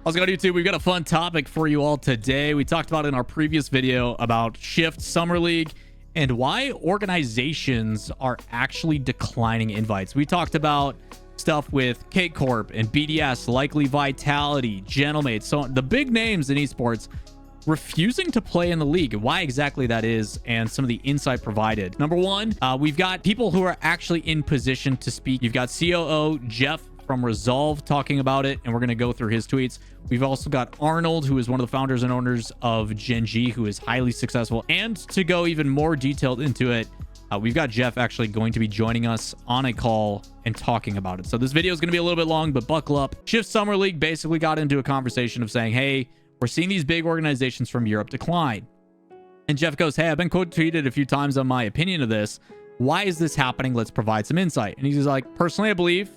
How's it going, YouTube? We've got a fun topic for you all today. We talked about in our previous video about Shift Summer League and why organizations are actually declining invites. We talked about stuff with K Corp and BDS, Likely Vitality, Gentlemate, so on. The big names in esports refusing to play in the league, why exactly that is, and some of the insight provided. Number one, we've got people who are actually in position to speak. You've got COO Jeff from Resolve talking about it, and we're going to go through his tweets. We've also got Arnold, who is one of the founders and owners of Gen G, who is highly successful. And to go even more detailed into it, we've got Jeff actually going to be joining us on a call and talking about it. So this video is going to be a little bit long, but buckle up. Shift Summer League basically got into a conversation of saying, hey, we're seeing these big organizations from Europe decline. And Jeff goes, hey, I've been quote tweeted a few times on my opinion of this. Why is this happening? Let's provide some insight. And he's like, personally, I believe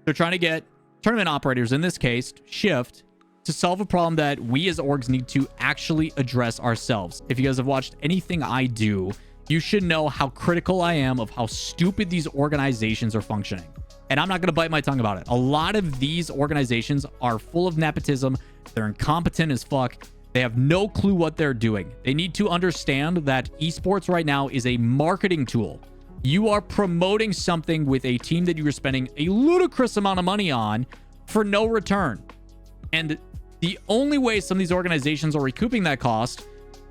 they're trying to get tournament operators, in this case, Shift, to solve a problem that we as orgs need to actually address ourselves. If you guys have watched anything I do, you should know how critical I am of how stupid these organizations are functioning. And I'm not going to bite my tongue about it. A lot of these organizations are full of nepotism. They're incompetent as fuck. They have no clue what they're doing. They need to understand that esports right now is a marketing tool. You are promoting something with a team that you are spending a ludicrous amount of money on for no return. And the only way some of these organizations are recouping that cost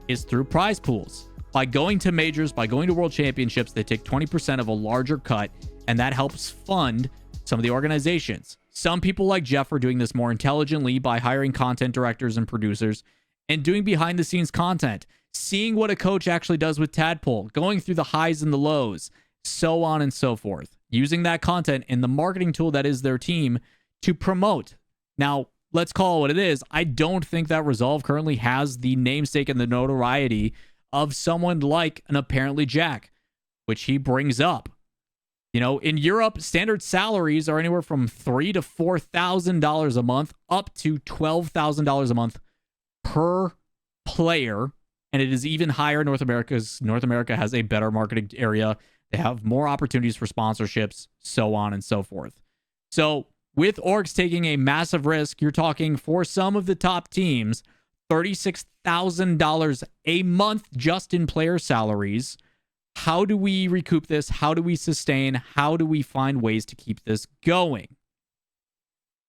is through prize pools. By going to majors, by going to world championships, they take 20% of a larger cut, and that helps fund some of the organizations. Some people like Jeff are doing this more intelligently by hiring content directors and producers and doing behind the scenes content, seeing what a coach actually does with Tadpole, going through the highs and the lows, so on and so forth, using that content in the marketing tool that is their team to promote. Now, let's call it what it is. I don't think that Resolve currently has the namesake and the notoriety of someone like an apparently Jack, which he brings up. You know, in Europe, standard salaries are anywhere from $3,000 to $4,000 a month up to $12,000 a month per player. And it is even higher in North America, because North America has a better marketing area. They have more opportunities for sponsorships, so on and so forth. So with orgs taking a massive risk, you're talking for some of the top teams, $36,000 a month just in player salaries. How do we recoup this? How do we sustain? How do we find ways to keep this going?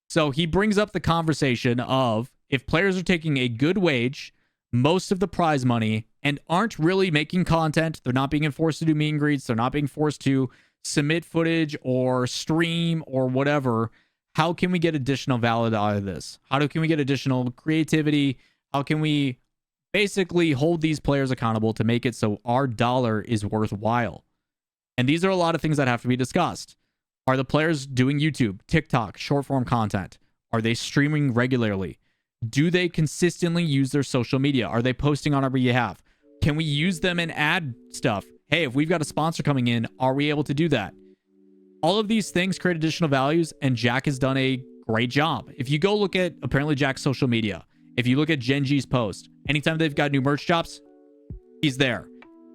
So he brings up the conversation of if players are taking a good wage, most of the prize money, and aren't really making content, they're not being forced to do meet and greets, they're not being forced to submit footage or stream or whatever, how can we get additional value out of this? Can we get additional creativity? How can we basically hold these players accountable to make it so our dollar is worthwhile? And these are a lot of things that have to be discussed. Are the players doing YouTube, TikTok, short form content? Are they streaming regularly? Do they consistently use their social media? Are they posting on our behalf? Can we use them and add stuff? Hey, if we've got a sponsor coming in, are we able to do that? All of these things create additional values, and Jack has done a great job. If you go look at apparently Jack's social media, if you look at Gen G's post, anytime they've got new merch drops, he's there.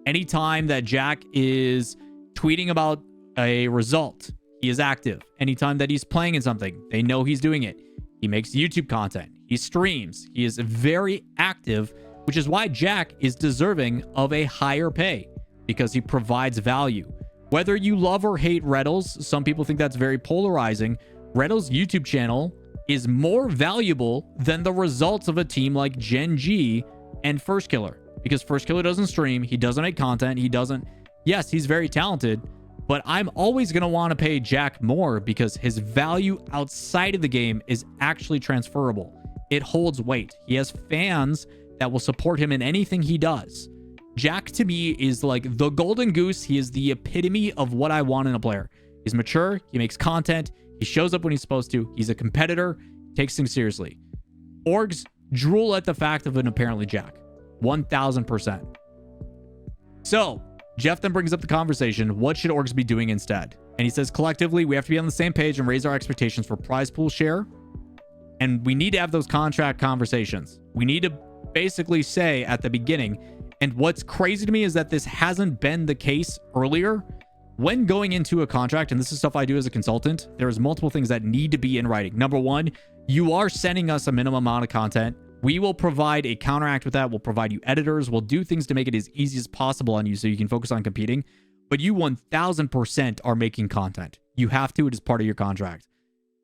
Anytime that Jack is tweeting about a result, he is active. Anytime that he's playing in something, they know he's doing it. He makes YouTube content. He streams. He is very active, which is why Jack is deserving of a higher pay, because he provides value. Whether you love or hate Reddles, some people think that's very polarizing. Reddles' YouTube channel is more valuable than the results of a team like Gen G and First Killer, because First Killer doesn't stream. He doesn't make content. Yes, he's very talented, but I'm always going to want to pay Jack more because his value outside of the game is actually transferable. It holds weight. He has fans that will support him in anything he does. Jack, to me, is like the golden goose. He is the epitome of what I want in a player. He's mature. He makes content. He shows up when he's supposed to. He's a competitor. Takes things seriously. Orgs drool at the fact of an apparently Jack. 1000%. So Jeff then brings up the conversation. What should orgs be doing instead? And he says, collectively, we have to be on the same page and raise our expectations for prize pool share. And we need to have those contract conversations. We need to basically say at the beginning, and what's crazy to me is that this hasn't been the case earlier. when going into a contract, and this is stuff I do as a consultant, there is multiple things that need to be in writing. Number one, you are sending us a minimum amount of content. We will provide a counteract with that. We'll provide you editors. We'll do things to make it as easy as possible on you so you can focus on competing. But you 1000% are making content. You have to. It is part of your contract.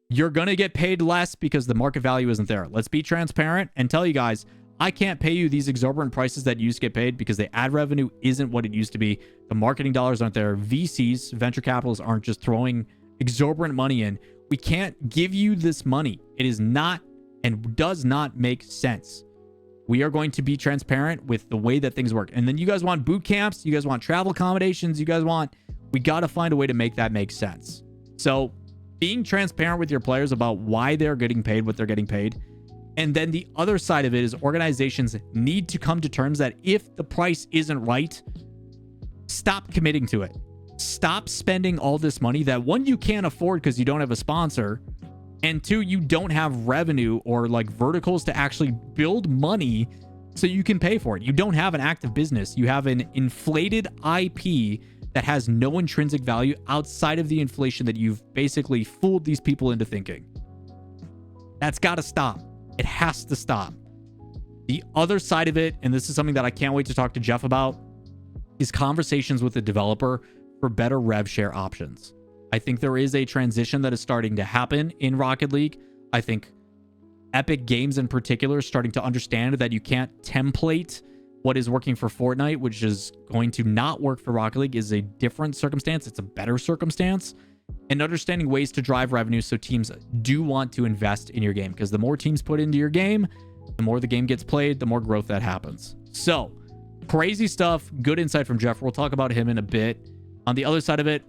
You're going to get paid less because the market value isn't there. Let's be transparent and tell you guys, I can't pay you these exorbitant prices that you used to get paid because the ad revenue isn't what it used to be. The marketing dollars aren't there. VCs, venture capitalists, aren't just throwing exorbitant money in. We can't give you this money. It is not and does not make sense. We are going to be transparent with the way that things work. And then you guys want boot camps, you guys want travel accommodations, we got to find a way to make that make sense. So being transparent with your players about why they're getting paid what they're getting paid. And then the other side of it is organizations need to come to terms that if the price isn't right, stop committing to it. Stop spending all this money that, one, you can't afford because you don't have a sponsor, and two, you don't have revenue or like verticals to actually build money so you can pay for it. You don't have an active business. You have an inflated IP that has no intrinsic value outside of the inflation that you've basically fooled these people into thinking. That's got to stop. It has to stop. The other side of it, and this is something that I can't wait to talk to Jeff about, is conversations with the developer for better rev share options. I think there is a transition that is starting to happen in Rocket League. I think Epic Games in particular is starting to understand that you can't template what is working for Fortnite, which is going to not work for Rocket League, is a different circumstance. It's a better circumstance. And understanding ways to drive revenue so teams do want to invest in your game. Because the more teams put into your game, the more the game gets played, the more growth that happens. So, crazy stuff. Good insight from Jeff. We'll talk about him in a bit. On the other side of it,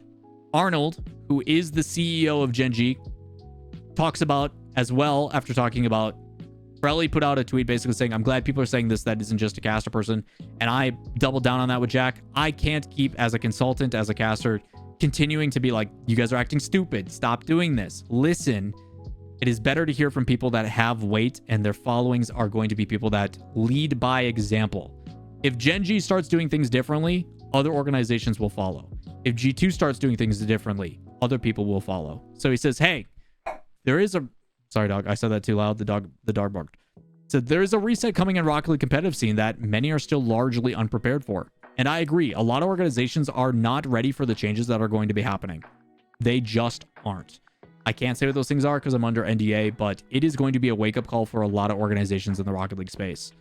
Arnold, who is the CEO of Gen G, talks about as well, after talking about, Frelly put out a tweet basically saying, I'm glad people are saying this, that isn't just a caster person. And I doubled down on that with Jack. I can't keep, as a consultant, as a caster, continuing to be like, you guys are acting stupid. Stop doing this. Listen, it is better to hear from people that have weight and their followings are going to be people that lead by example. If Gen G starts doing things differently, other organizations will follow. If G2 starts doing things differently, other people will follow. So he says, hey, there is a... Sorry, dog. I said that too loud. The dog barked. So there is a reset coming in Rocket League competitive scene that many are still largely unprepared for. And I agree. A lot of organizations are not ready for the changes that are going to be happening. They just aren't. I can't say what those things are because I'm under NDA, but it is going to be a wake-up call for a lot of organizations in the Rocket League space.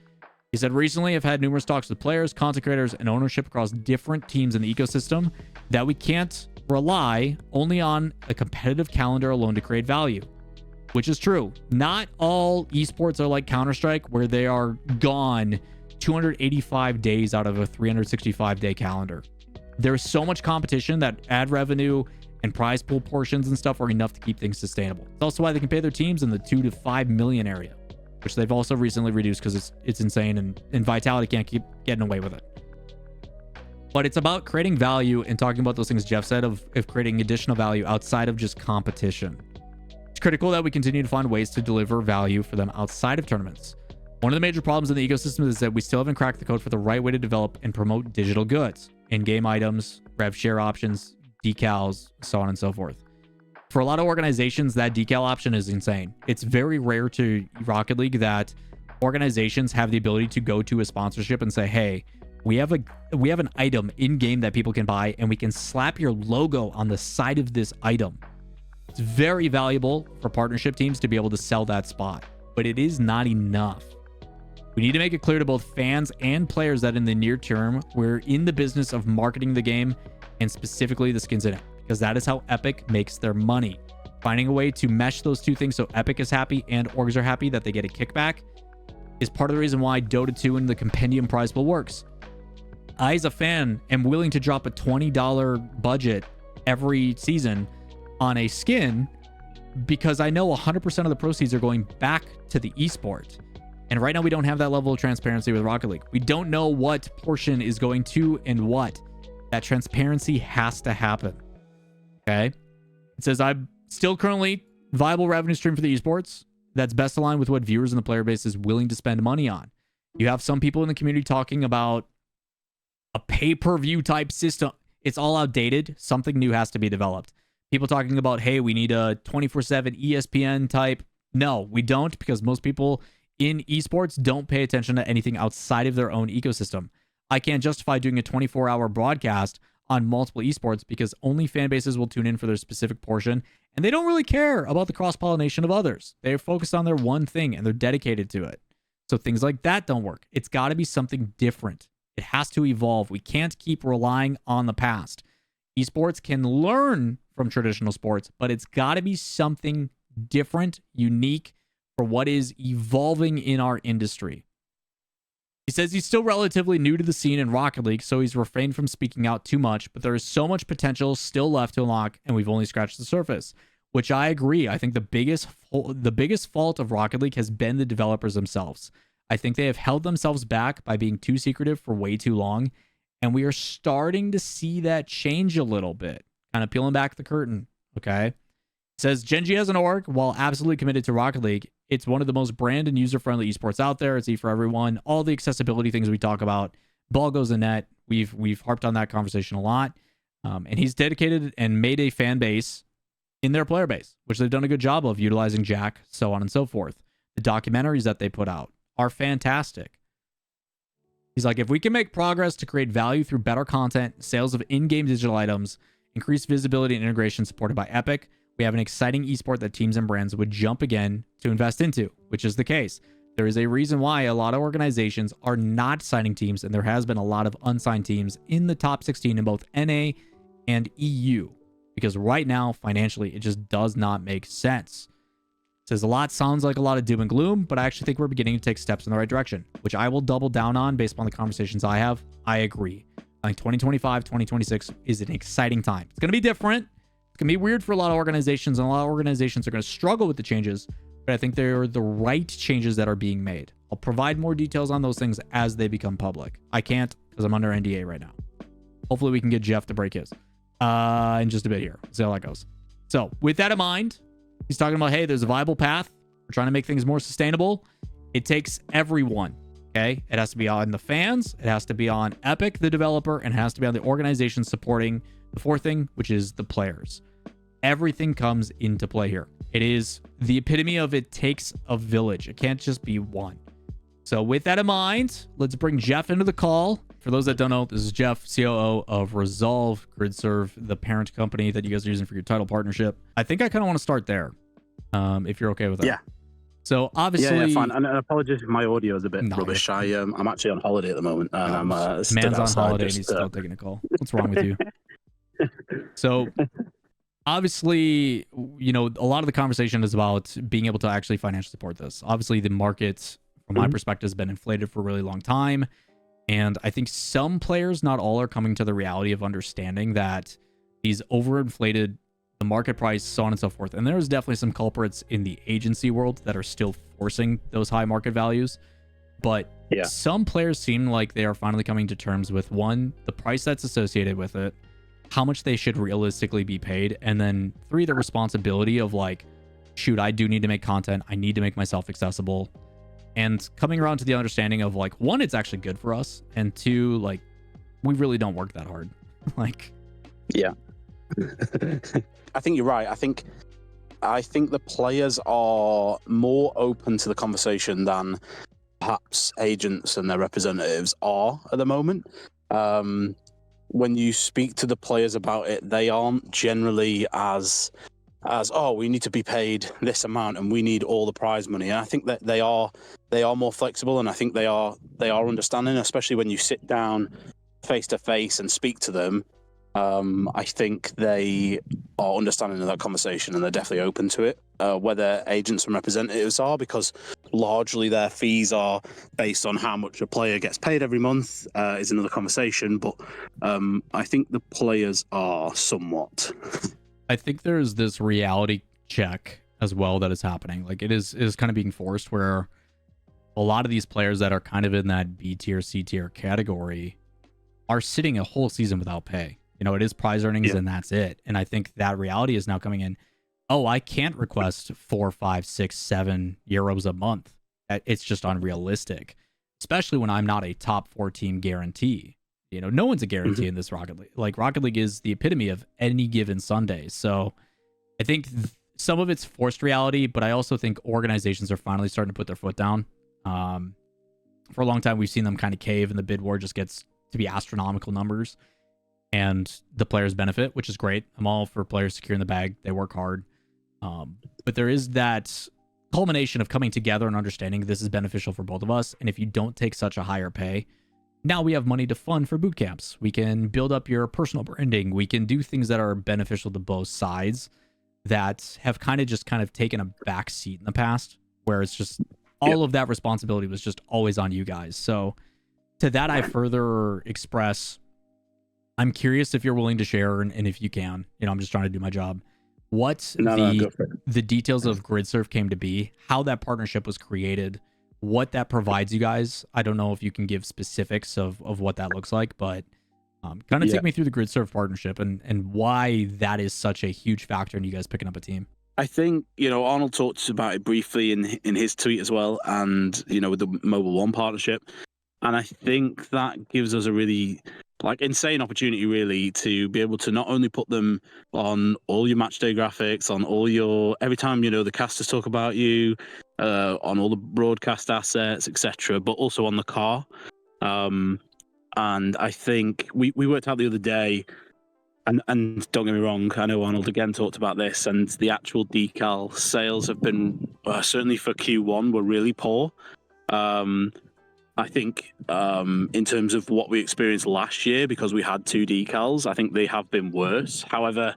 He said, recently I've had numerous talks with players, content creators, and ownership across different teams in the ecosystem that we can't rely only on a competitive calendar alone to create value. Which is true. Not all esports are like Counter-Strike, where they are gone 285 days out of a 365-day calendar. There's so much competition that ad revenue and prize pool portions and stuff are enough to keep things sustainable. It's also why they can pay their teams in the 2 to 5 million area, which they've also recently reduced because it's insane, and Vitality can't keep getting away with it. But it's about creating value and talking about those things Jeff said of creating additional value outside of just competition. It's critical that we continue to find ways to deliver value for them outside of tournaments. One of the major problems in the ecosystem is that we still haven't cracked the code for the right way to develop and promote digital goods, in-game items, rev share options, decals, so on and so forth. For a lot of organizations, that decal option is insane. It's very rare to Rocket League that organizations have the ability to go to a sponsorship and say, hey, we have an item in-game that people can buy, and we can slap your logo on the side of this item. It's very valuable for partnership teams to be able to sell that spot, but it is not enough. We need to make it clear to both fans and players that in the near term, we're in the business of marketing the game and specifically the skins in it, because that is how Epic makes their money. Finding a way to mesh those two things so Epic is happy and orgs are happy that they get a kickback is part of the reason why Dota 2 and the Compendium prize pool works. I, as a fan, am willing to drop a $20 budget every season on a skin because I know 100% of the proceeds are going back to the esport. And right now we don't have that level of transparency with Rocket League. We don't know what portion is going to and what. That transparency has to happen. Okay? It says, I'm still currently viable revenue stream for the esports that's best aligned with what viewers and the player base is willing to spend money on. You have some people in the community talking about a pay-per-view type system. It's all outdated. Something new has to be developed. People talking about, hey, we need a 24/7 ESPN type. No, we don't, because most people in esports don't pay attention to anything outside of their own ecosystem. I can't justify doing a 24-hour broadcast on multiple esports because only fan bases will tune in for their specific portion, and they don't really care about the cross-pollination of others. They're focused on their one thing, and they're dedicated to it. So things like that don't work. It's got to be something different. It has to evolve. We can't keep relying on the past. Esports can learn from traditional sports, but it's got to be something different, unique for what is evolving in our industry. He says he's still relatively new to the scene in Rocket League, so he's refrained from speaking out too much, but there is so much potential still left to unlock, and we've only scratched the surface, which I agree. I think the biggest fault of Rocket League has been the developers themselves. I think they have held themselves back by being too secretive for way too long, and we are starting to see that change a little bit, kind of peeling back the curtain, okay? It says, Gen.G as an org, while absolutely committed to Rocket League, it's one of the most brand and user-friendly esports out there. It's E for everyone. All the accessibility things we talk about. Ball goes in net. We've harped on that conversation a lot. And he's dedicated and made a fan base in their player base, which they've done a good job of utilizing Jack, so on and so forth. The documentaries that they put out are fantastic. He's like, if we can make progress to create value through better content, sales of in-game digital items, increased visibility and integration supported by Epic, we have an exciting esport that teams and brands would jump again to invest into, which is the case. There is a reason why a lot of organizations are not signing teams, and there has been a lot of unsigned teams in the top 16 in both NA and EU, because right now, financially, it just does not make sense. Says a lot sounds like a lot of doom and gloom, but I actually think we're beginning to take steps in the right direction, which I will double down on based upon the conversations I have. I agree. I think 2025, 2026 is an exciting time. It's going to be different. It's going to be weird for a lot of organizations, and a lot of organizations are going to struggle with the changes, but I think they're the right changes that are being made. I'll provide more details on those things as they become public. I can't because I'm under NDA right now. Hopefully we can get Jeff to break his in just a bit here. See how that goes. So with that in mind, he's talking about, hey, there's a viable path. We're trying to make things more sustainable. It takes everyone, okay? It has to be on the fans. It has to be on Epic, the developer, and it has to be on the organization supporting the fourth thing, which is the players. Everything comes into play here. It is the epitome of it takes a village. It can't just be one. So with that in mind, let's bring Jeff into the call. For those that don't know, this is Jeff, COO of Resolve, GridServe, the parent company that you guys are using for your title partnership. I think I kind of want to start there, if you're okay with that. Yeah. So obviously, yeah, fine. And apologies if my audio is a bit rubbish. I'm actually on holiday at the moment, and I'm man's on holiday and he's still taking a call. What's wrong with you? So obviously, you know, a lot of the conversation is about being able to actually financially support this. Obviously, the market, from my perspective, has been inflated for a really long time. And I think some players, not all, are coming to the reality of understanding that these overinflated, the market price, so on and so forth. And there's definitely some culprits in the agency world that are still forcing those high market values. But some players seem like they are finally coming to terms with, one, the price that's associated with it, how much they should realistically be paid, and then three, the responsibility of like, shoot, I do need to make content. I need to make myself accessible. And coming around to the understanding of like, one, it's actually good for us, and two, like, we really don't work that hard. Like, yeah. I think you're right. I think the players are more open to the conversation than perhaps agents and their representatives are at the moment. When you speak to the players about it, they aren't generally as oh, we need to be paid this amount and we need all the prize money. And I think that they are more flexible, and I think they are understanding, especially when you sit down face to face and speak to them. I think they are understanding of that conversation, and they're definitely open to it. Whether agents and representatives are, because largely their fees are based on how much a player gets paid every month, is another conversation. But I think the players are somewhat. I think there's this reality check as well that is happening. Like, it is kind of being forced, where a lot of these players that are kind of in that B tier, C tier category are sitting a whole season without pay. You know, it is prize earnings and that's it. And I think that reality is now coming in. Oh, I can't request 4, 5, 6, 7 euros a month. It's just unrealistic, especially when I'm not a top 4 team guarantee. No one's a guarantee in this Rocket League. Like, Rocket League is the epitome of any given Sunday. So I think some of it's forced reality, but I also think organizations are finally starting to put their foot down. For a long time, we've seen them kind of cave, and the bid war just gets to be astronomical numbers, and the players benefit, which is great. I'm all for players securing the bag. They work hard. But there is that culmination of coming together and understanding this is beneficial for both of us. And if you don't take such a higher pay, now we have money to fund for boot camps. We can build up your personal branding. We can do things that are beneficial to both sides that have kind of taken a back seat in the past, where it's just all of that responsibility was just always on you guys. So to that, I further express, I'm curious if you're willing to share, and if you can, I'm just trying to do my job. What the details of GridSurf came to be, how that partnership was created, what that provides you guys. I don't know if you can give specifics of what that looks like, but kind of take me through the GridSurf partnership and why that is such a huge factor in you guys picking up a team. I think, Arnold talked about it briefly in his tweet as well, and, with the Mobile One partnership. And I think that gives us a really insane opportunity, really, to be able to not only put them on all your match day graphics, on all your, every time, the casters talk about you, on all the broadcast assets, etc., but also on the car. And I think we worked out the other day, and don't get me wrong, I know Arnold again talked about this, and the actual decal sales have been, certainly for Q1, were really poor. I think in terms of what we experienced last year, because we had 2 decals, I think they have been worse. However,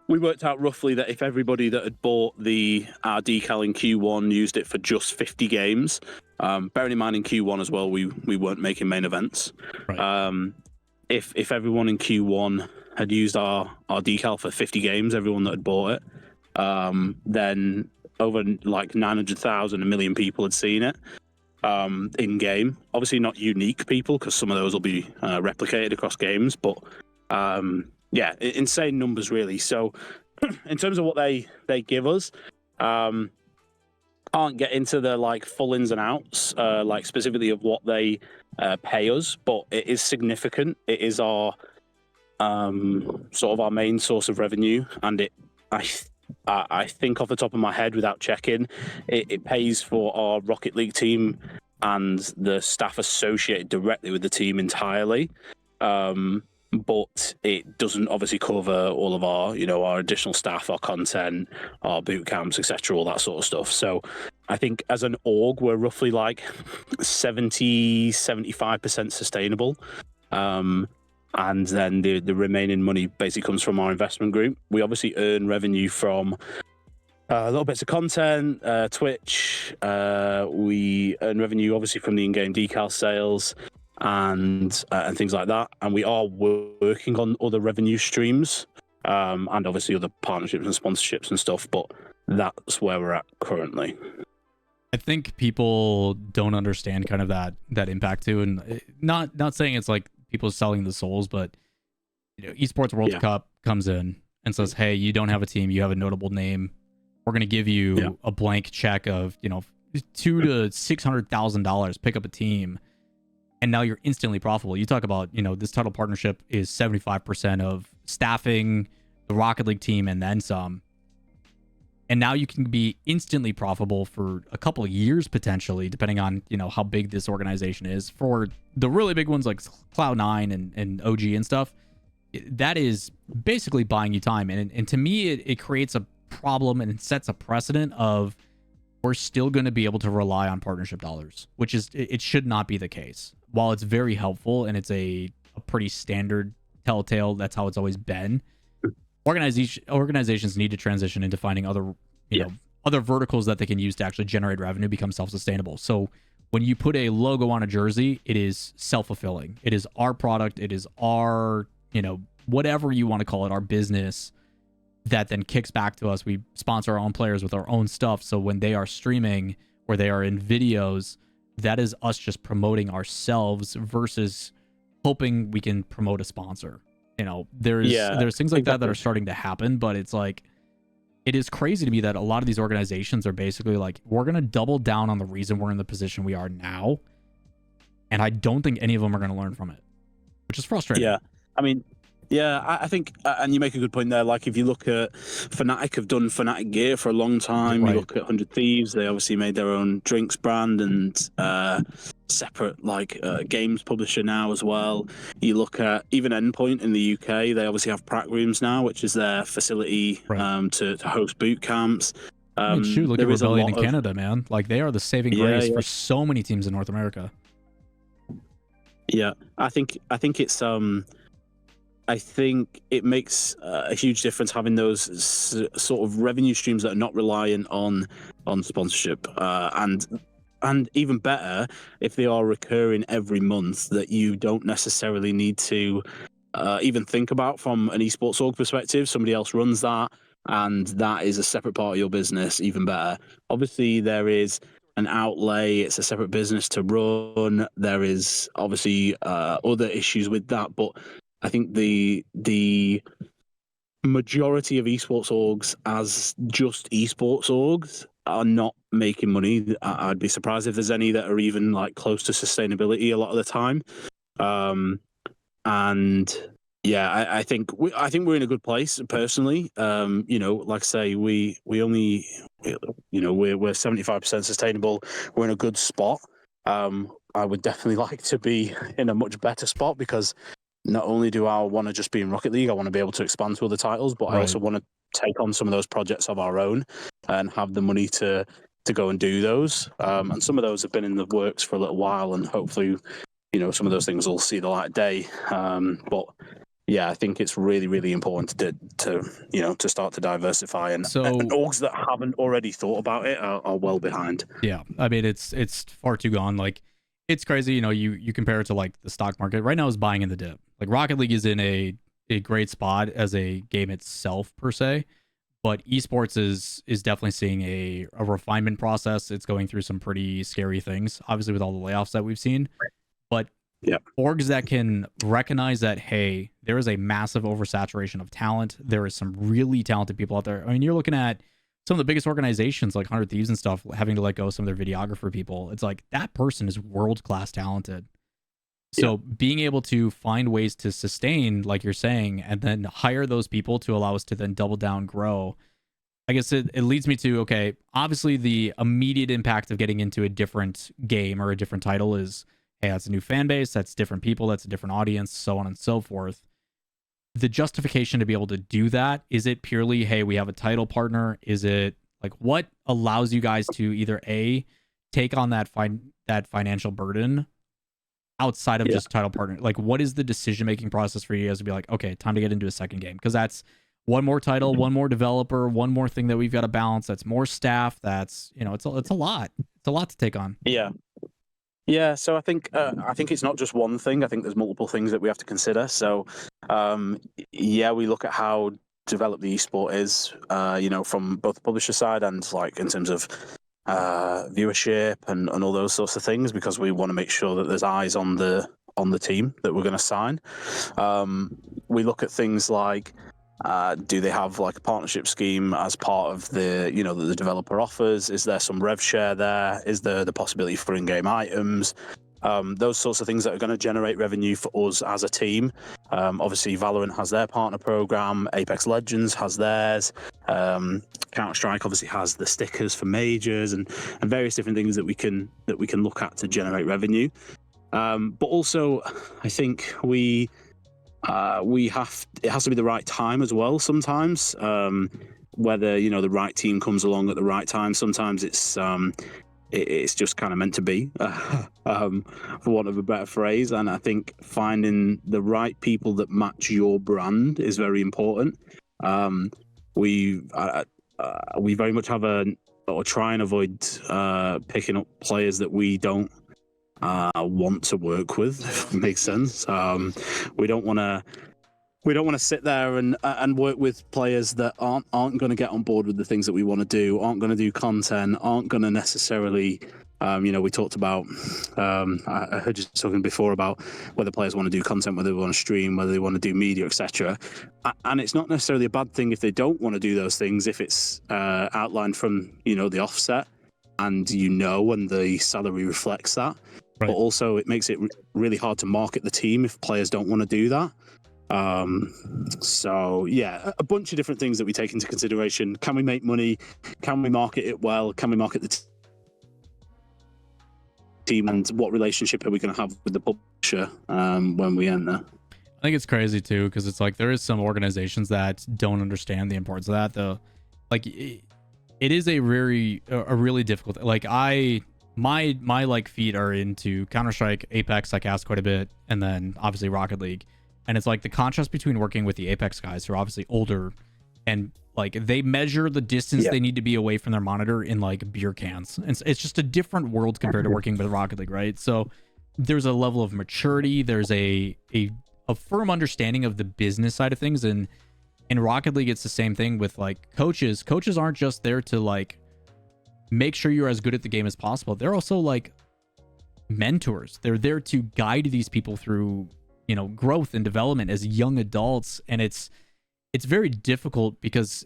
we worked out roughly that if everybody that had bought our decal in Q1 used it for just 50 games, bearing in mind in Q1 as well, we weren't making main events. Right. If everyone in Q1 had used our decal for 50 games, everyone that had bought it, then over 900,000, 1 million people had seen it. In game, obviously not unique people, because some of those will be replicated across games, but insane numbers, really. So in terms of what they give us, can't get into the full ins and outs, specifically of what they pay us, but it is significant. It is our sort of our main source of revenue, and I think off the top of my head, without checking, it pays for our Rocket League team and the staff associated directly with the team entirely. But it doesn't obviously cover all of our, our additional staff, our content, our boot camps, etc., all that sort of stuff. So I think as an org, we're roughly 75% sustainable. And then the remaining money basically comes from our investment group. We obviously earn revenue from little bits of content, Twitch. We earn revenue obviously from the in-game decal sales and things like that. And we are working on other revenue streams, and obviously other partnerships and sponsorships and stuff. But that's where we're at currently. I think people don't understand kind of that impact too, and not saying it's people selling the souls, but Esports World Cup comes in and says, hey, you don't have a team, you have a notable name, we're going to give you a blank check of $200,000 to $600,000, pick up a team, and now you're instantly profitable. You talk about this title partnership is 75% of staffing the Rocket League team and then some, and now you can be instantly profitable for a couple of years potentially, depending on how big this organization is. For the really big ones like Cloud9 and OG and stuff, that is basically buying you time. And to me, it creates a problem, and it sets a precedent of we're still going to be able to rely on partnership dollars, which is, it should not be the case. While it's very helpful and it's a pretty standard telltale, that's how it's always been. Organizations need to transition into finding other, other verticals that they can use to actually generate revenue, become self-sustainable. So when you put a logo on a jersey, it is self-fulfilling. It is our product. It is our, whatever you want to call it, our business that then kicks back to us. We sponsor our own players with our own stuff. So when they are streaming or they are in videos, that is us just promoting ourselves versus hoping we can promote a sponsor. There's things like that are starting to happen, but it's it is crazy to me that a lot of these organizations are basically we're going to double down on the reason we're in the position we are now. And I don't think any of them are going to learn from it. which is frustrating. Yeah, I mean, yeah, I think, and you make a good point there. Like, if you look at Fnatic, have done Fnatic gear for a long time. Right. You look at 100 Thieves; they obviously made their own drinks brand and separate games publisher now as well. You look at even Endpoint in the UK; they obviously have Prac Rooms now, which is their facility to host boot camps. I mean, shoot, look at There is a Rebellion in lot of Canada, man. Like, they are the saving grace for so many teams in North America. Yeah, I think it's I think it makes a huge difference having those sort of revenue streams that are not reliant on sponsorship, and even better if they are recurring every month, that you don't necessarily need to even think about from an esports org perspective. Somebody else runs that, and that is a separate part of your business. Even better. Obviously, there is an outlay; it's a separate business to run. There is obviously other issues with that, but I think the majority of esports orgs as just esports orgs are not making money. I'd be surprised if there's any that are even like close to sustainability a lot of the time. And yeah, I think we're in a good place personally. Like I say, we only, we're 75% sustainable. We're in a good spot. I would definitely like to be in a much better spot, because not only do I want to just be in Rocket League, I want to be able to expand to other titles, but I also want to take on some of those projects of our own and have the money to go and do those. And some of those have been in the works for a little while, and hopefully, some of those things will see the light of day. But yeah, I think it's really, really important to start to diversify, and orgs that haven't already thought about it are well behind. Yeah, I mean, it's far too gone. Like, it's crazy. You compare it to like the stock market right now is buying in the dip. Like, Rocket League is in a great spot as a game itself per se, but esports is definitely seeing a refinement process. It's going through some pretty scary things, obviously, with all the layoffs that we've seen. But orgs that can recognize that, hey, there is a massive oversaturation of talent. There is some really talented people out there. I mean, you're looking at some of the biggest organizations like 100 Thieves and stuff having to let go of some of their videographer people. It's like, that person is world-class talented. So being able to find ways to sustain, like you're saying, and then hire those people to allow us to then double down, grow, I guess it leads me to, okay, obviously the immediate impact of getting into a different game or a different title is, hey, that's a new fan base, that's different people, that's a different audience, so on and so forth. The justification to be able to do that, is it purely, hey, we have a title partner? Is it like, what allows you guys to either A, take on that financial burden outside of just title partner? Like, what is the decision-making process for you guys to be like, okay, time to get into a second game? Because that's one more title, one more developer, one more thing that we've got to balance. That's more staff. That's, it's a lot. It's a lot to take on. Yeah, so I think it's not just one thing. I think there's multiple things that we have to consider. So, we look at how developed the esport is, from both the publisher side and like in terms of viewership and all those sorts of things, because we want to make sure that there's eyes on the team that we're going to sign. We look at things like, do they have like a partnership scheme as part of the, that the developer offers? Is there some rev share there? Is there the possibility for in-game items? Those sorts of things that are going to generate revenue for us as a team. Obviously, Valorant has their partner program. Apex Legends has theirs. Counter-Strike obviously has the stickers for majors and various different things that we can look at to generate revenue. But also, I think it has to be the right time as well sometimes. Whether the right team comes along at the right time. Sometimes it's just kind of meant to be, for want of a better phrase. And I think finding the right people that match your brand is very important. We very much have or try and avoid picking up players that we don't want to work with, if it makes sense. We don't want to sit there and work with players that aren't going to get on board with the things that we want to do, aren't going to do content, aren't going to necessarily, we talked about, I heard you talking before about whether players want to do content, whether they want to stream, whether they want to do media, etc. And it's not necessarily a bad thing if they don't want to do those things, if it's outlined from, the offset, and and the salary reflects that. but also it makes it really hard to market the team if players don't want to do that. So yeah, a bunch of different things that we take into consideration. Can we make money? Can we market it well? Can we market the team? And what relationship are we going to have with the publisher when we enter? I think it's crazy too, because it's like there is some organizations that don't understand the importance of that. Though, like it is a really difficult. Like my like feet are into Counter-Strike, Apex. I cast quite a bit, and then obviously Rocket League. And it's like the contrast between working with the Apex guys who are obviously older and like they measure the distance they need to be away from their monitor in like beer cans. And it's just a different world compared to working with Rocket League, right? So there's a level of maturity. There's a firm understanding of the business side of things. And in Rocket League, it's the same thing with like coaches. Coaches aren't just there to like make sure you're as good at the game as possible. They're also like mentors. They're there to guide these people through, you know, growth and development as young adults. And it's very difficult because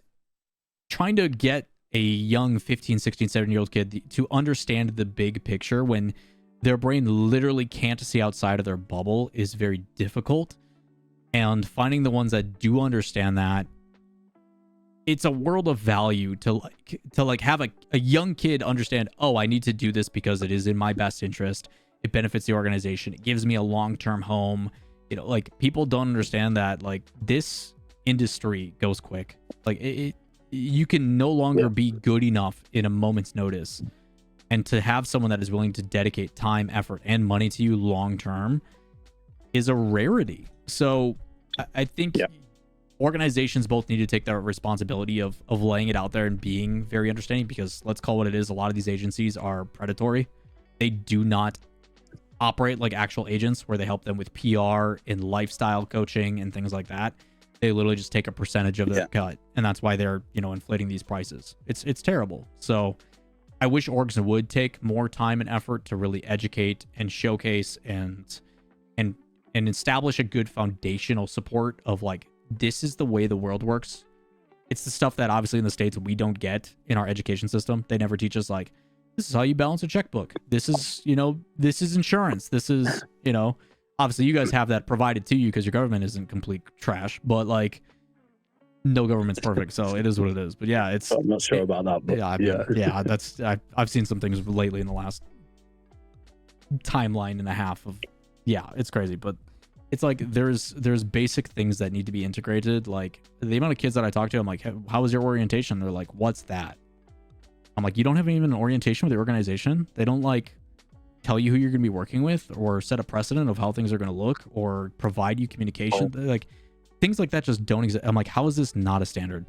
trying to get a young 15, 16, 17-year-old kid to understand the big picture when their brain literally can't see outside of their bubble is very difficult. And finding the ones that do understand that, it's a world of value to have a young kid understand, oh, I need to do this because it is in my best interest. It benefits the organization. It gives me a long-term home. You know, like people don't understand that like this industry goes quick. Like you can no longer be good enough in a moment's notice. And to have someone that is willing to dedicate time, effort, and money to you long-term is a rarity. So I think organizations both need to take their responsibility of laying it out there and being very understanding, because let's call what it is. A lot of these agencies are predatory. They do not operate like actual agents where they help them with PR and lifestyle coaching and things like that. They literally just take a percentage of their cut. And that's why they're, you know, inflating these prices. It's terrible. So I wish orgs would take more time and effort to really educate and showcase and establish a good foundational support of like, this is the way the world works. It's the stuff that obviously in the States we don't get in our education system. They never teach us like, this is how you balance a checkbook. This is, you know, this is insurance. This is, you know, obviously you guys have that provided to you because your government isn't complete trash, but like no government's perfect. So it is what it is. But yeah, it's, I'm not sure about that. But that's, I've seen some things lately in the last timeline and a half of, it's crazy. But it's like, there's basic things that need to be integrated. Like the amount of kids that I talk to, I'm like, how was your orientation? They're like, what's that? I'm like, you don't have even an orientation with the organization? They don't like tell you who you're going to be working with or set a precedent of how things are going to look or provide you communication. Like things like that just don't exist. I'm like, how is this not a standard?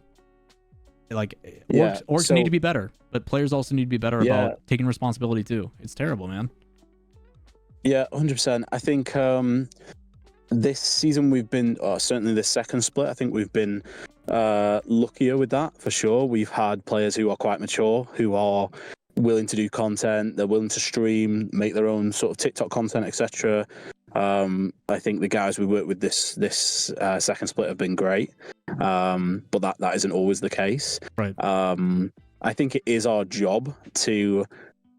Like orgs need to be better, but players also need to be better about taking responsibility too. It's terrible, man. Yeah, 100%. I think this season we've been, certainly this second split, I think we've been luckier with that for sure. We've had players who are quite mature, who are willing to do content, they're willing to stream, make their own sort of TikTok content, etc. I think the guys we work with this second split have been great, but that isn't always the case. Right. I think it is our job to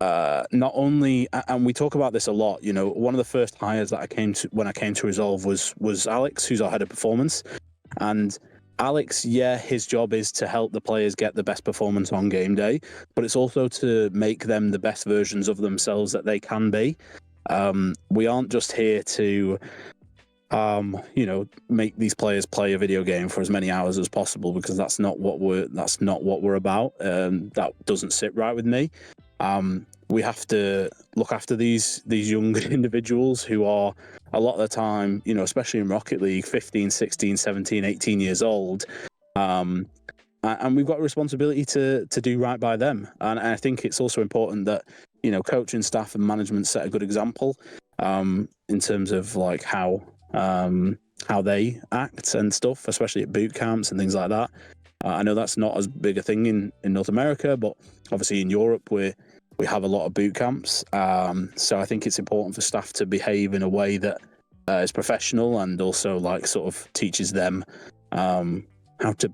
not only, and we talk about this a lot, you know, one of the first hires that when I came to Resolve was Alex, who's our head of performance. And Alex, his job is to help the players get the best performance on game day, but it's also to make them the best versions of themselves that they can be. We aren't just here to, you know, make these players play a video game for as many hours as possible, because that's not what we're about. That doesn't sit right with me. We have to look after these young individuals who are a lot of the time, you know, especially in Rocket League, 15, 16, 17, 18 years old. And we've got a responsibility to do right by them. And I think it's also important that, you know, coaching staff and management set a good example in terms of like how they act and stuff, especially at boot camps and things like that. I know that's not as big a thing in North America, but obviously in Europe we have a lot of boot camps. So I think it's important for staff to behave in a way that is professional and also like sort of teaches them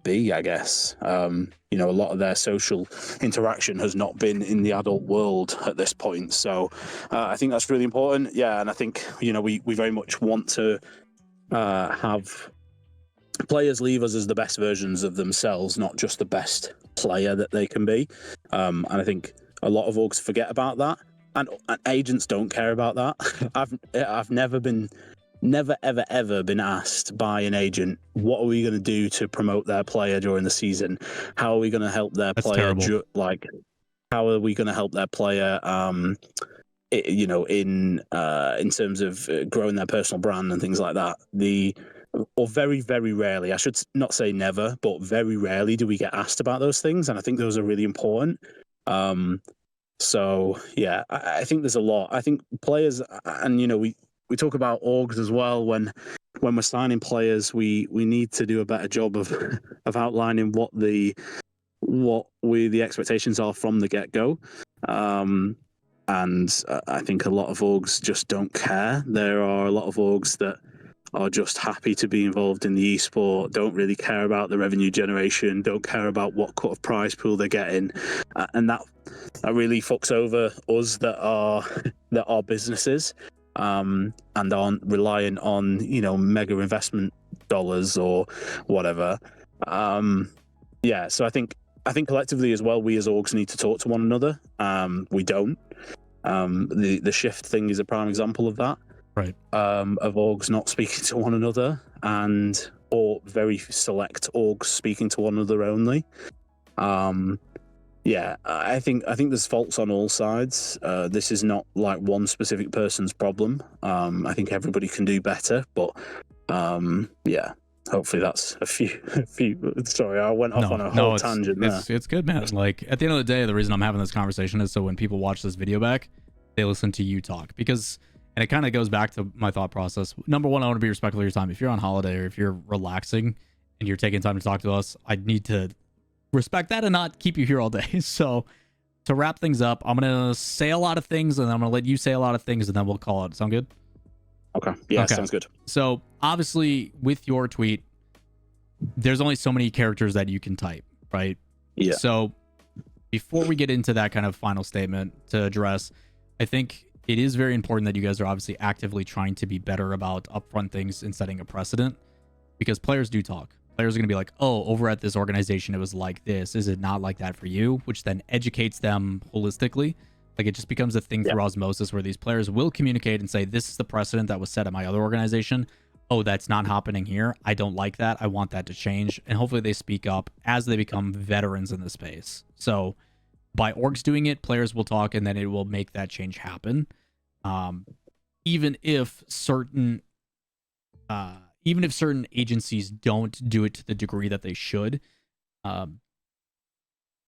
be, I guess. You know, a lot of their social interaction has not been in the adult world at this point. So I think that's really important. Yeah, and I think, you know, we very much want to have players leave us as the best versions of themselves, not just the best player that they can be. And I think a lot of orgs forget about that, and agents don't care about that. I've never ever been asked by an agent, what are we going to do to promote their player during the season? How are we going to help their That's player? terrible. How are we going to help their player? You know, in terms of growing their personal brand and things like that. Or very, very rarely, I should not say never, but very rarely do we get asked about those things. And I think those are really important. So yeah, I think there's a lot. I think players, and you know, we talk about orgs as well. When we're signing players, we need to do a better job of outlining what the expectations are from the get go. And I think a lot of orgs just don't care. There are a lot of orgs that are just happy to be involved in the esport, don't really care about the revenue generation, don't care about what cut of prize pool they're getting, and that really fucks over us that are businesses, and aren't reliant on, you know, mega investment dollars or whatever. Yeah, so I think collectively as well, we as orgs need to talk to one another. We don't. The shift thing is a prime example of that. Right. Of orgs not speaking to one another, or very select orgs speaking to one another only. Yeah, I think there's faults on all sides. This is not like one specific person's problem. I think everybody can do better, but yeah. Hopefully that's a few. Sorry, I went off on a whole tangent there. It's good, man. Like, at the end of the day, the reason I'm having this conversation is so when people watch this video back, they listen to you talk. And it kind of goes back to my thought process. Number one, I want to be respectful of your time. If you're on holiday or if you're relaxing and you're taking time to talk to us, I need to respect that and not keep you here all day. So to wrap things up, I'm going to say a lot of things and then I'm going to let you say a lot of things and then we'll call it. Sound good? Okay. Yeah, okay. Sounds good. So obviously with your tweet, there's only so many characters that you can type, right? Yeah. So before we get into that kind of final statement to address, I think it is very important that you guys are obviously actively trying to be better about upfront things and setting a precedent, because players do talk. Players are going to be like, oh, over at this organization, it was like this. Is it not like that for you? Which then educates them holistically. Like, it just becomes a thing through osmosis where these players will communicate and say, this is the precedent that was set at my other organization. Oh, that's not happening here. I don't like that. I want that to change. And hopefully they speak up as they become veterans in the space. So by orgs doing it, players will talk and then it will make that change happen. Even if certain agencies don't do it to the degree that they should, the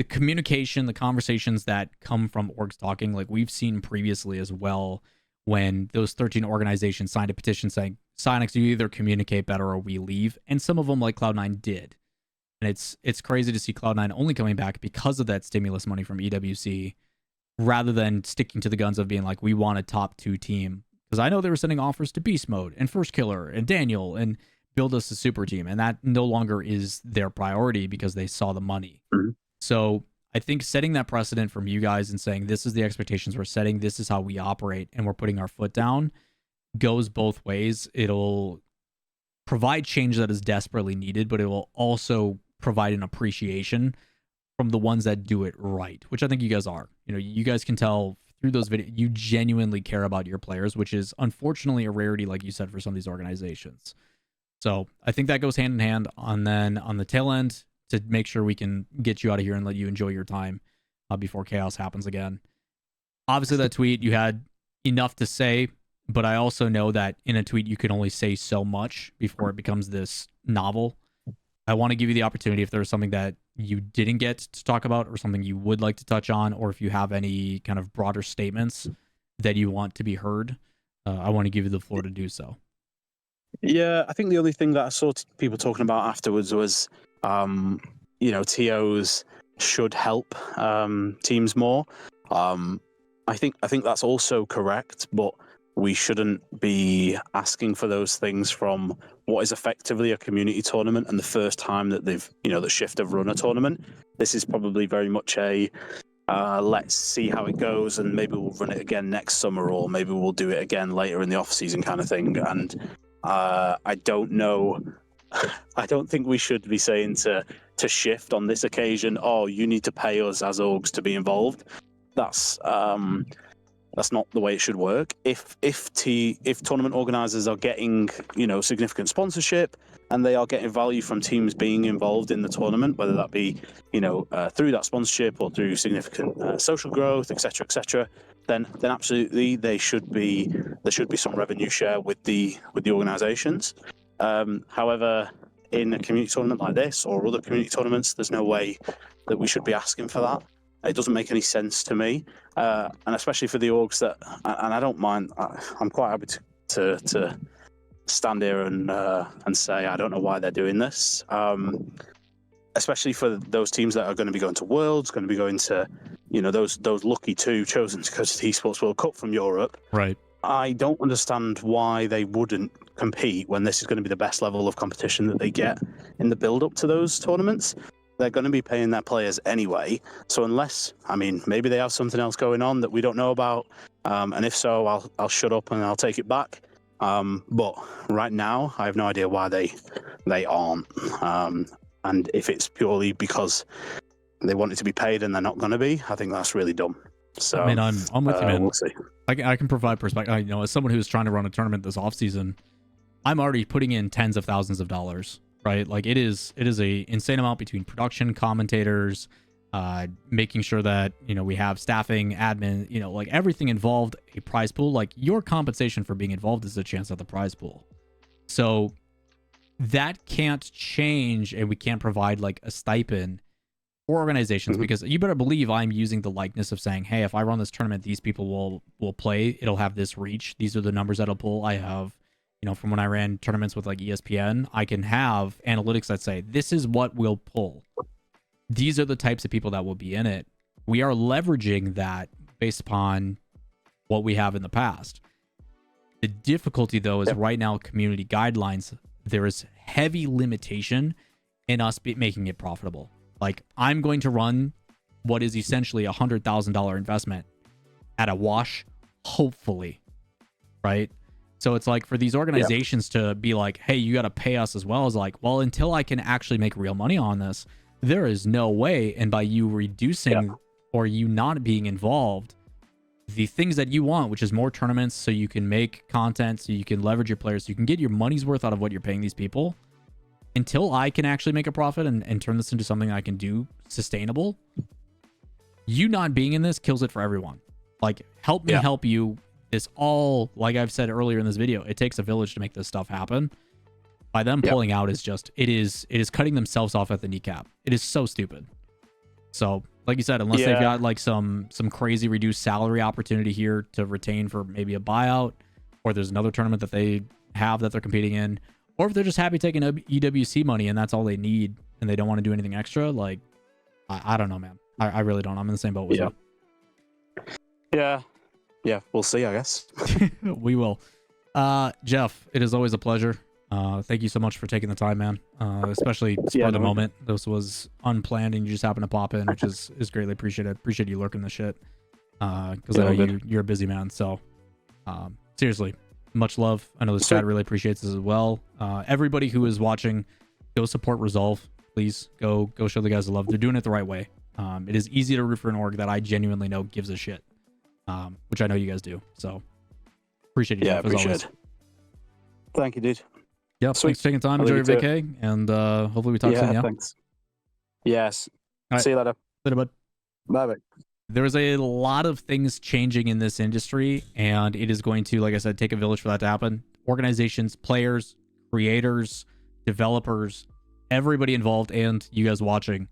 communication, the conversations that come from orgs talking, like we've seen previously as well, when those 13 organizations signed a petition saying, Sonics, you either communicate better or we leave. And some of them, like Cloud9, did. And it's crazy to see Cloud9 only coming back because of that stimulus money from EWC, rather than sticking to the guns of being like, we want a top 2 team. Because I know they were sending offers to Beast Mode and First Killer and Daniel and build us a super team. And that no longer is their priority because they saw the money. Mm-hmm. So I think setting that precedent from you guys and saying, this is the expectations we're setting, this is how we operate, and we're putting our foot down, goes both ways. It'll provide change that is desperately needed, but it will also provide an appreciation from the ones that do it right, which I think you guys are. You know, you guys can tell through those videos, you genuinely care about your players, which is unfortunately a rarity, like you said, for some of these organizations. So I think that goes hand in hand. And then on the tail end, to make sure we can get you out of here and let you enjoy your time before chaos happens again. Obviously, that tweet, you had enough to say, but I also know that in a tweet, you can only say so much before it becomes this novel. I want to give you the opportunity, if there's something that you didn't get to talk about or something you would like to touch on, or if you have any kind of broader statements that you want to be heard, I want to give you the floor to do so. Yeah, I think the only thing that I saw people talking about afterwards was, you know, TOs should help teams more. I think that's also correct, but we shouldn't be asking for those things from what is effectively a community tournament and the first time that they've, that Shift have run a tournament. This is probably very much a let's see how it goes, and maybe we'll run it again next summer, or maybe we'll do it again later in the off season kind of thing. And I don't know. I don't think we should be saying to Shift on this occasion, oh, you need to pay us as orgs to be involved. That's not the way it should work. If tournament organizers are getting, significant sponsorship and they are getting value from teams being involved in the tournament, whether that be, through that sponsorship or through significant social growth, etc., then absolutely there should be some revenue share with the organizations. However, in a community tournament like this or other community tournaments, there's no way that we should be asking for that. It doesn't make any sense to me, and especially for the orgs that, and I don't mind. I'm quite happy to stand here and say I don't know why they're doing this. Especially for those teams that are going to be going to Worlds, going to be going to, those lucky two chosen to go to the Esports World Cup from Europe. Right. I don't understand why they wouldn't compete when this is going to be the best level of competition that they get in the build-up to those tournaments. They're going to be paying their players anyway. So unless, maybe they have something else going on that we don't know about, and if so, I'll shut up and I'll take it back. But right now, I have no idea why they aren't. And if it's purely because they want it to be paid and they're not going to be, I think that's really dumb. So I'm with you, man. We'll see. I can provide perspective. As someone who's trying to run a tournament this offseason, I'm already putting in tens of thousands of dollars, right? Like it is a insane amount between production, commentators, making sure that, we have staffing, admin, like everything involved, a prize pool. Like your compensation for being involved is a chance at the prize pool. So that can't change, and we can't provide like a stipend for organizations, because you better believe I'm using the likeness of saying, hey, if I run this tournament, these people will play, it'll have this reach, these are the numbers that'll pull. I have, from when I ran tournaments with like ESPN, I can have analytics that say this is what will pull, these are the types of people that will be in it. We are leveraging that based upon what we have in the past. The difficulty though is right now, community guidelines, there is heavy limitation in us making it profitable. Like, I'm going to run what is essentially $100,000 investment at a wash, hopefully, right? So it's like for these organizations to be like, hey, you got to pay us as well, as like, well, until I can actually make real money on this, there is no way. And by you reducing or you not being involved, the things that you want, which is more tournaments so you can make content, so you can leverage your players, so you can get your money's worth out of what you're paying these people, until I can actually make a profit and turn this into something I can do sustainable, you not being in this kills it for everyone. Like, help me help you. It's all, like I've said earlier in this video, it takes a village to make this stuff happen. By them pulling out is just, it is cutting themselves off at the kneecap. It is so stupid. So, like you said, unless they've got like some crazy reduced salary opportunity here to retain for maybe a buyout, or there's another tournament that they have that they're competing in, or if they're just happy taking EWC money and that's all they need and they don't want to do anything extra, like, I don't know, man. I really don't. I'm in the same boat with you. Yeah, we'll see, I guess. We will. Jeff, it is always a pleasure. Thank you so much for taking the time, man. Especially for the moment. This was unplanned and you just happened to pop in, which is greatly appreciated. Appreciate you lurking the shit. Because I know you're a busy man. So seriously, much love. I know this chat really appreciates this as well. Everybody who is watching, go support Resolve. Please go show the guys the love. They're doing it the right way. It is easy to root for an org that I genuinely know gives a shit, which I know you guys do. So appreciate you. Yeah, Jeff, as always. Thank you, dude. Yeah, thanks for taking time. Enjoy your vacay, and hopefully we talk soon. Yeah, thanks. Yes. Right. See you later. Later, bud. Bye-bye. There's a lot of things changing in this industry, and it is going to, like I said, take a village for that to happen. Organizations, players, creators, developers, everybody involved, and you guys watching,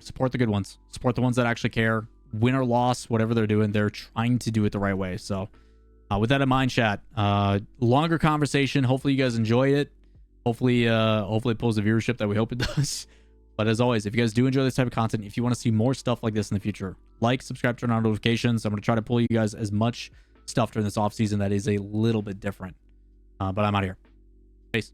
support the good ones. Support the ones that actually care. Win or loss, whatever they're doing, they're trying to do it the right way. So with that in mind, chat, longer conversation. Hopefully you guys enjoy it. Hopefully it pulls the viewership that we hope it does. But as always, if you guys do enjoy this type of content, if you want to see more stuff like this in the future, like, subscribe, turn on notifications. I'm going to try to pull you guys as much stuff during this offseason that is a little bit different. But I'm out of here. Peace.